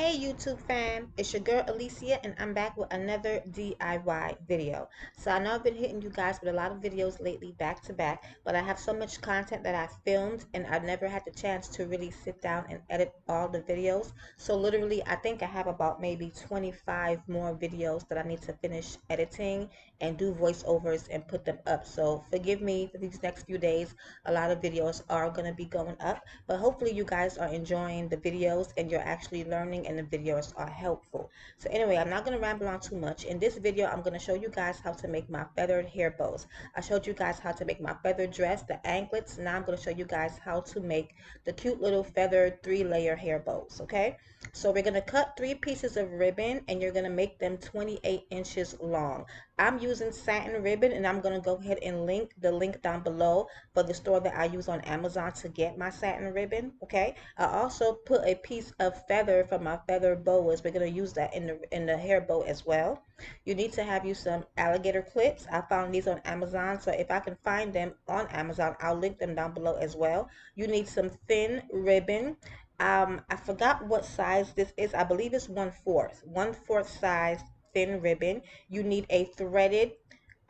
Hey YouTube fam, it's your girl Alicia and I'm back with another DIY video. So I know I've been hitting you guys with a lot of videos lately back to back, but I have so much content that I filmed and I've never had the chance to really sit down and edit all the videos. So literally I think I have about maybe 25 more videos that I need to finish editing and do voiceovers and put them up. So forgive me for these next few days. A lot of videos are going to be going up, but hopefully you guys are enjoying the videos and you're actually learning and the videos are helpful. So anyway, I'm not going to ramble on too much. In this video, I'm going to show you guys how to make my feathered hair bows. I showed you guys how to make my feathered dress, the anklets. Now I'm going to show you guys how to make the cute little feathered 3-layer hair bows, okay? So we're going to cut 3 pieces of ribbon and you're going to make them 28 inches long. I'm using satin ribbon and I'm going to go ahead and link the link down below for the store that I use on Amazon to get my satin ribbon, okay? I also put a piece of feather for my feather boas. We're going to use that in the hair bow as well. You need to have you some alligator clips. I found these on Amazon, so if I can find them on Amazon, I'll link them down below as well. You need some thin ribbon. I forgot what size this is. I believe it's 1/4 size thin ribbon. You need a threaded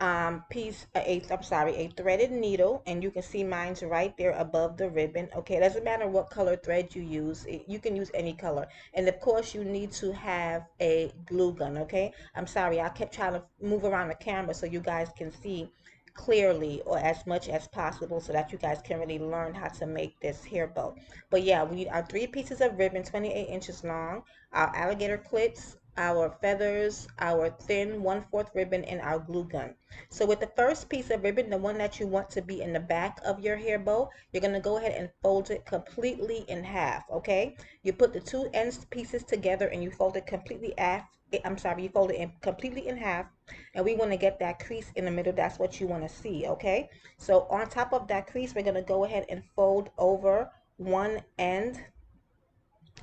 a threaded needle, and you can see mine's right there above the ribbon. Okay, it doesn't matter what color thread you use, you can use any color. And of course you need to have a glue gun. Okay, I'm sorry, I kept trying to move around the camera so you guys can see clearly or as much as possible so that you guys can really learn how to make this hair bow. But yeah, we need our 3 pieces of ribbon 28 inches long, our alligator clips, our feathers, our thin 1/4 ribbon, and our glue gun. So with the first piece of ribbon, the one that you want to be in the back of your hair bow, you're going to go ahead and fold it completely in half, okay? You put the 2 ends pieces together and you fold it completely you fold it completely in half, and we want to get that crease in the middle. That's what you want to see, okay? So on top of that crease, we're going to go ahead and fold over one end.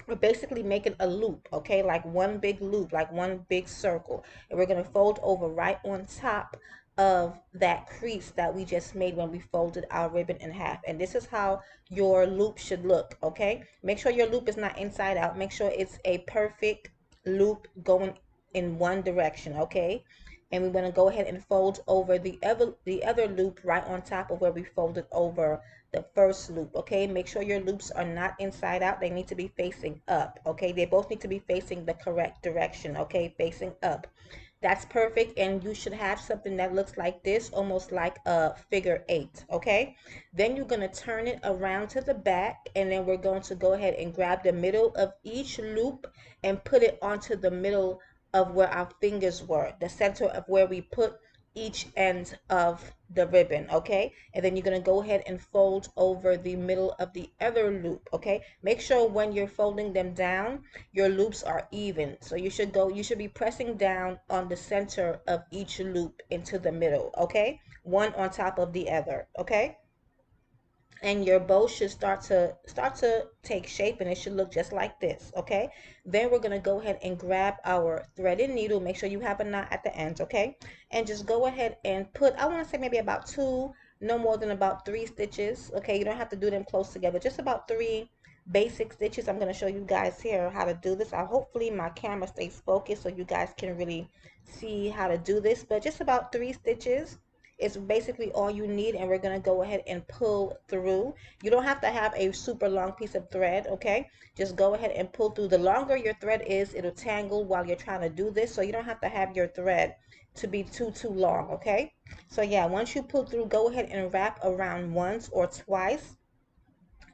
We're basically making a loop, okay, like one big loop, like one big circle, and we're going to fold over right on top of that crease that we just made when we folded our ribbon in half. And this is how your loop should look, okay? Make sure your loop is not inside out. Make sure it's a perfect loop going in one direction, okay? And we're going to go ahead and fold over the other loop right on top of where we folded over the first loop, okay? Make sure your loops are not inside out. They need to be facing up, okay? They both need to be facing the correct direction, okay? Facing up. That's perfect, and you should have something that looks like this, almost like a figure 8, okay? Then you're going to turn it around to the back, and then we're going to go ahead and grab the middle of each loop and put it onto the middle of where our fingers were, the center of where we put each end of the ribbon, okay? And then you're going to go ahead and fold over the middle of the other loop, okay? Make sure when you're folding them down, your loops are even. So you should be pressing down on the center of each loop into the middle, okay? One on top of the other, okay? And your bow should start to take shape, and it should look just like this, okay? Then we're going to go ahead and grab our threaded needle. Make sure you have a knot at the end, okay? And just go ahead and put, I want to say maybe about 2, no more than about 3 stitches, okay? You don't have to do them close together, just about 3 basic stitches. I'm going to show you guys here how to do this. Hopefully my camera stays focused so you guys can really see how to do this, but just about 3 stitches is basically all you need, and we're going to go ahead and pull through. You don't have to have a super long piece of thread, okay? Just go ahead and pull through. The longer your thread is, it'll tangle while you're trying to do this, so you don't have to have your thread to be too long, okay? So yeah, once you pull through, go ahead and wrap around once or twice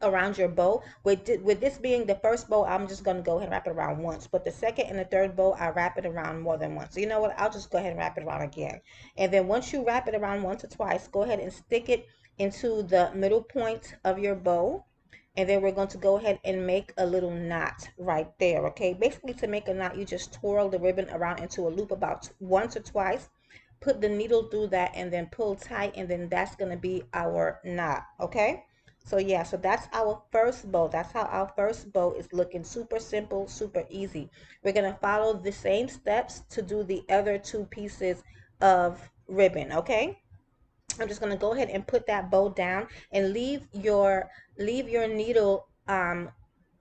around your bow. With this being the first bow, I'm just going to go ahead and wrap it around once, but the second and the third bow, I wrap it around more than once. So you know what, I'll just go ahead and wrap it around again. And then once you wrap it around once or twice, go ahead and stick it into the middle point of your bow, and then we're going to go ahead and make a little knot right there, okay? Basically, to make a knot, you just twirl the ribbon around into a loop about once or twice, put the needle through that, and then pull tight, and then that's going to be our knot, okay? So yeah, so that's our first bow. That's how our first bow is looking. Super simple, super easy. We're going to follow the same steps to do the other 2 pieces of ribbon, okay? I'm just going to go ahead and put that bow down and leave your needle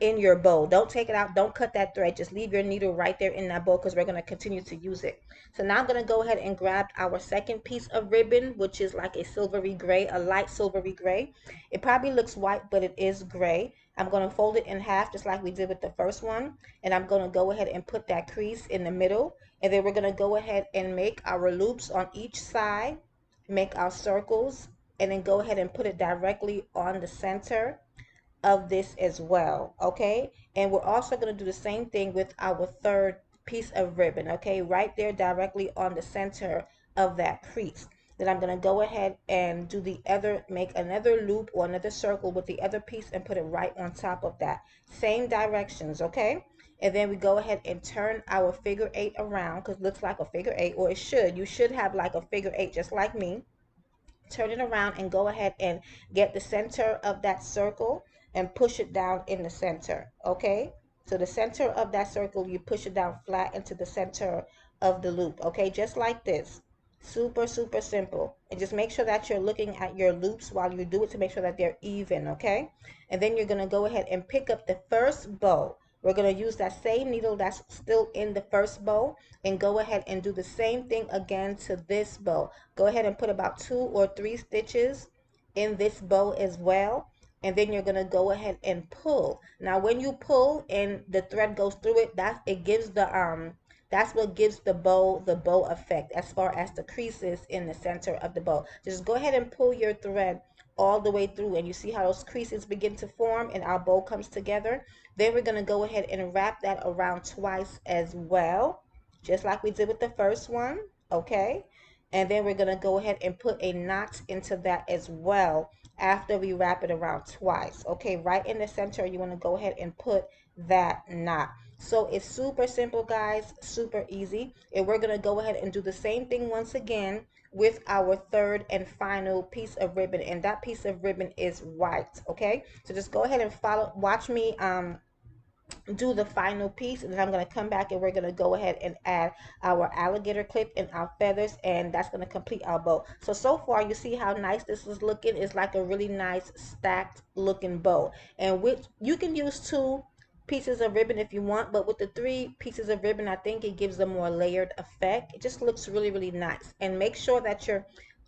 in your bow. Don't take it out. Don't cut that thread. Just leave your needle right there in that bow because we're going to continue to use it. So now I'm going to go ahead and grab our second piece of ribbon, which is like a silvery gray, a light silvery gray. It probably looks white, but it is gray. I'm going to fold it in half just like we did with the first one. And I'm going to go ahead and put that crease in the middle. And then we're going to go ahead and make our loops on each side, make our circles, and then go ahead and put it directly on the center of this as well. Okay, and we're also going to do the same thing with our third piece of ribbon. Okay, right there directly on the center of that crease. Then I'm going to go ahead and do the other, make another loop or another circle with the other piece and put it right on top of that. Same directions. Okay, and then we go ahead and turn our figure eight around because it looks like a figure eight, or it should. You should have like a figure eight just like me. Turn it around and go ahead and get the center of that circle and push it down in the center. Okay, so the center of that circle, you push it down flat into the center of the loop. Okay, just like this. Super simple. And just make sure that you're looking at your loops while you do it to make sure that they're even. Okay, and then you're going to go ahead and pick up the first bow. We're going to use that same needle that's still in the first bow and go ahead and do the same thing again to this bow. Go ahead and put about 2 or 3 stitches in this bow as well. And then you're going to go ahead and pull. Now when you pull and the thread goes through it, it gives the that's what gives the bow effect as far as the creases in the center of the bow. Just go ahead and pull your thread all the way through, and you see how those creases begin to form and our bow comes together. Then we're going to go ahead and wrap that around twice as well, just like we did with the first one. Okay, and then we're going to go ahead and put a knot into that as well after we wrap it around twice. Okay, right in the center you want to go ahead and put that knot. So it's super simple, guys, super easy. And we're going to go ahead and do the same thing once again with our third and final piece of ribbon, and that piece of ribbon is white. Okay, so just go ahead and watch me do the final piece, and then I'm going to come back and we're going to go ahead and add our alligator clip and our feathers, and that's going to complete our bow. So far you see how nice this is looking. It's like a really nice stacked looking bow, and which you can use 2 pieces of ribbon if you want, but with the 3 pieces of ribbon I think it gives a more layered effect. It just looks really nice. And make sure that you're,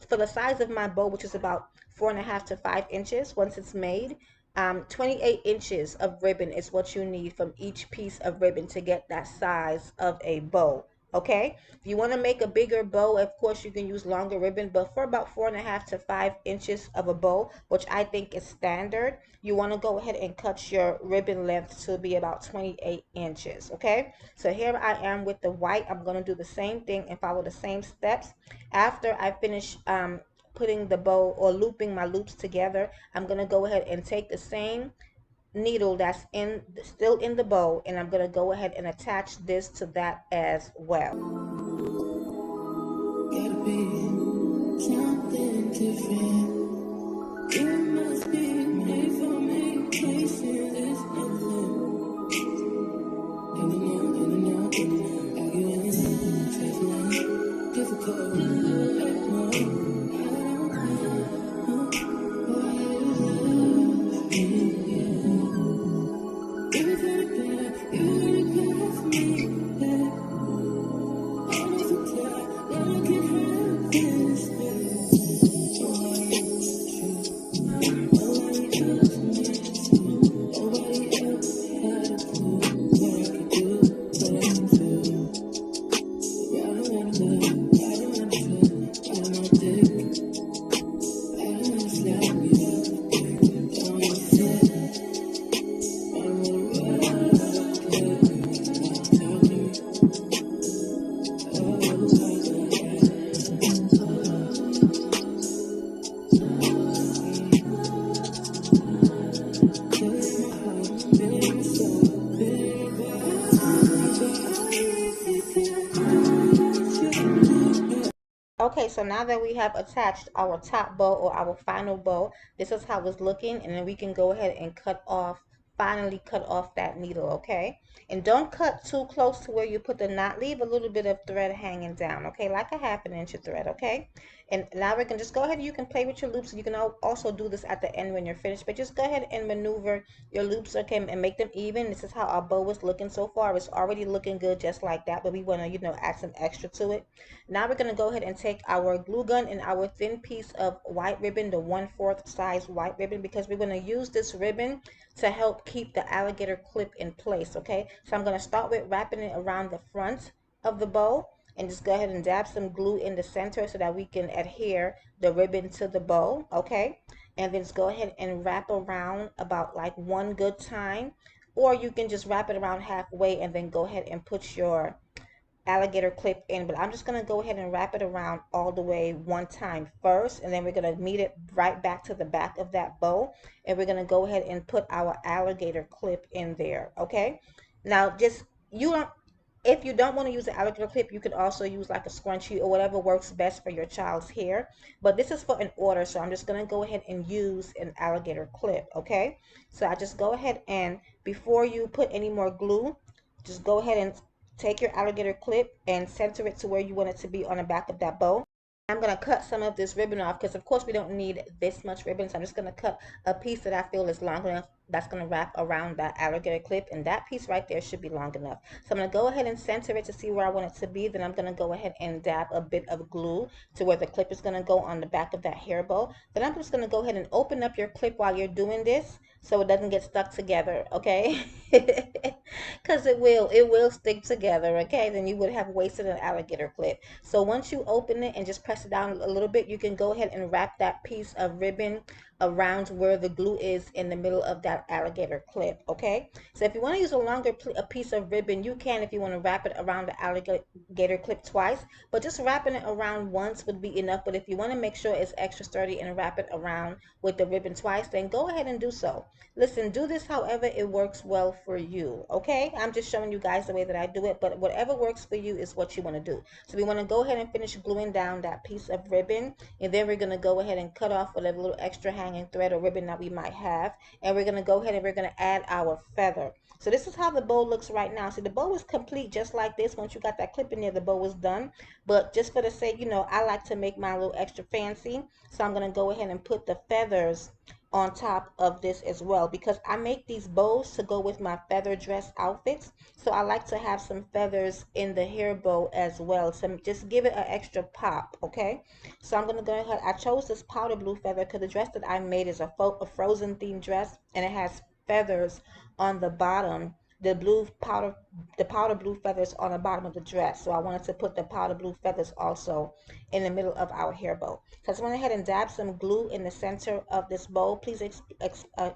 for the size of my bow, which is about 4.5 to 5 inches once it's made, 28 inches of ribbon is what you need from each piece of ribbon to get that size of a bow. Okay, if you want to make a bigger bow, of course you can use longer ribbon, but for about 4.5 to 5 inches of a bow, which I think is standard, you want to go ahead and cut your ribbon length to be about 28 inches. Okay, so here I am with the white. I'm going to do the same thing and follow the same steps. After I finish putting the bow or looping my loops together, I'm going to go ahead and take the same needle that's still in the bow, and I'm going to go ahead and attach this to that as well. Gotta be something different. You must be made for me. Chasing this Okay, so now that we have attached our top bow or our final bow, this is how it's looking, and then we can go ahead and finally cut off that needle. Okay, and don't cut too close to where you put the knot. Leave a little bit of thread hanging down, okay, like a 1/2 inch of thread. Okay, And now we can just go ahead and you can play with your loops. You can also do this at the end when you're finished, but just go ahead and maneuver your loops, okay, and make them even. This is how our bow is looking so far. It's already looking good just like that, but we want to, add some extra to it. Now we're going to go ahead and take our glue gun and our thin piece of white ribbon, the 1/4 size white ribbon, because we're going to use this ribbon to help keep the alligator clip in place, okay? So I'm going to start with wrapping it around the front of the bow, and just go ahead and dab some glue in the center so that we can adhere the ribbon to the bow, okay? And then just go ahead and wrap around about like one good time, or you can just wrap it around halfway and then go ahead and put your alligator clip in. But I'm just going to go ahead and wrap it around all the way one time first, and then we're going to meet it right back to the back of that bow, and we're going to go ahead and put our alligator clip in there, okay? Now just, you don't, if you don't want to use an alligator clip, you can also use like a scrunchie or whatever works best for your child's hair. But this is for an order, so I'm just going to go ahead and use an alligator clip, okay? So I just go ahead and, before you put any more glue, just go ahead and take your alligator clip and center it to where you want it to be on the back of that bow. I'm going to cut some of this ribbon off because of course we don't need this much ribbon, so I'm just going to cut a piece that I feel is long enough that's going to wrap around that alligator clip, and that piece right there should be long enough. So I'm going to go ahead and center it to see where I want it to be. Then I'm going to go ahead and dab a bit of glue to where the clip is going to go on the back of that hair bow. Then I'm just going to go ahead and open up your clip while you're doing this so it doesn't get stuck together, okay? Because it will stick together, okay? Then you would have wasted an alligator clip. So once you open it and just press it down a little bit, you can go ahead and wrap that piece of ribbon around where the glue is in the middle of that alligator clip, okay? So if you want to use a longer a piece of ribbon, you can, if you want to wrap it around the alligator clip twice, but just wrapping it around once would be enough. But if you want to make sure it's extra sturdy and wrap it around with the ribbon twice, then go ahead and do so. Listen, do this however it works well for you, okay? I'm just showing you guys the way that I do it, but whatever works for you is what you want to do. So we want to go ahead and finish gluing down that piece of ribbon, and then we're going to go ahead and cut off whatever little extra hanging thread or ribbon that we might have, and we're going to go ahead and we're going to add our feather. So this is how the bow looks right now. See, the bow is complete just like this. Once you got that clip in there, the bow is done. But just for the sake, I like to make mine a little extra fancy, so I'm going to go ahead and put the feathers on top of this as well, because I make these bows to go with my feather dress outfits. So I like to have some feathers in the hair bow as well to just give it an extra pop, okay? So I'm going to go ahead. I chose this powder blue feather because the dress that I made is a frozen themed dress, and it has feathers on the bottom, the powder blue feathers on the bottom of the dress. So I wanted to put the powder blue feathers also in the middle of our hair bow. So I just went ahead and dab some glue in the center of this bow. Please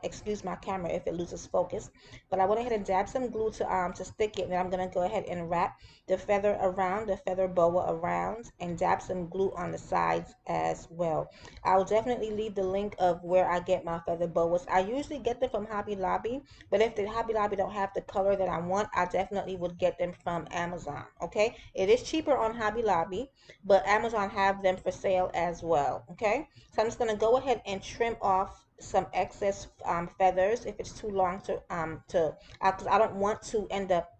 excuse my camera if it loses focus. But I went ahead and dab some glue to stick it, and then I'm going to go ahead and wrap the feather around, the feather boa around, and dab some glue on the sides as well. I'll definitely leave the link of where I get my feather boas. I usually get them from Hobby Lobby, but if the Hobby Lobby don't have the color that I want, I definitely would get them from Amazon, okay? It is cheaper on Hobby Lobby, but Amazon have them for sale as well, okay? So I'm just going to go ahead and trim off some excess feathers if it's too long because I don't want to end up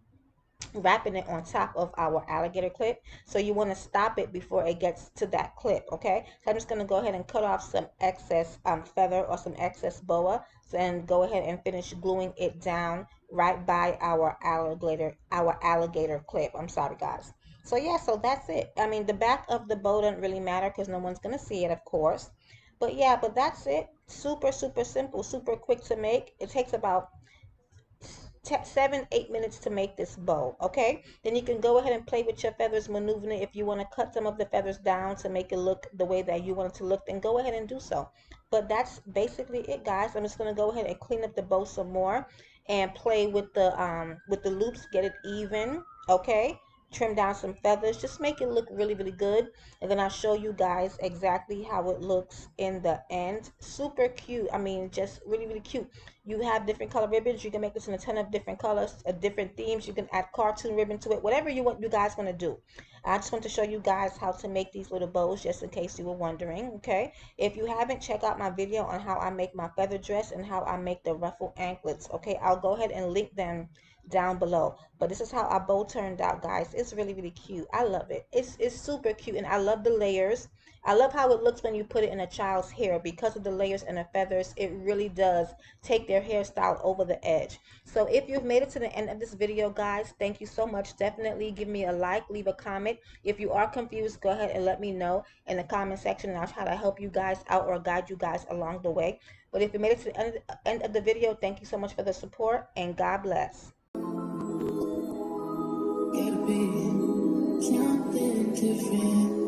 wrapping it on top of our alligator clip. So you want to stop it before it gets to that clip, okay? So I'm just going to go ahead and cut off some excess feather or some excess boa, and go ahead and finish gluing it down right by our alligator clip. I'm sorry, guys. So yeah, so that's it. I mean, the back of the bow doesn't really matter because no one's going to see it, of course. But yeah, but that's it. Super, super simple, super quick to make. It takes about 7-8 minutes to make this bow, okay? Then you can go ahead and play with your feathers, maneuvering it. If you want to cut some of the feathers down to make it look the way that you want it to look, then go ahead and do so. But that's basically it, guys. I'm just going to go ahead and clean up the bow some more and play with the loops, get it even, okay? Trim down some feathers, just make it look really, really good, and then I'll show you guys exactly how it looks in the end. Super cute. I mean, just really, really cute. You have different color ribbons. You can make this in a ton of different colors, different themes. You can add cartoon ribbon to it, whatever you guys want to do. I just want to show you guys how to make these little bows, just in case you were wondering, okay? If you haven't, check out my video on how I make my feather dress and how I make the ruffle anklets, okay? I'll go ahead and link them down below. But this is how our bow turned out, guys. It's really, really cute. I love it. It's super cute, and I love the layers. I love how it looks when you put it in a child's hair. Because of the layers and the feathers, it really does take their hairstyle over the edge. So if you've made it to the end of this video, guys, thank you so much. Definitely give me a like, leave a comment. If you are confused, go ahead and let me know in the comment section, and I'll try to help you guys out or guide you guys along the way. But if you made it to the end of the video, thank you so much for the support, and God bless. Gotta be something different.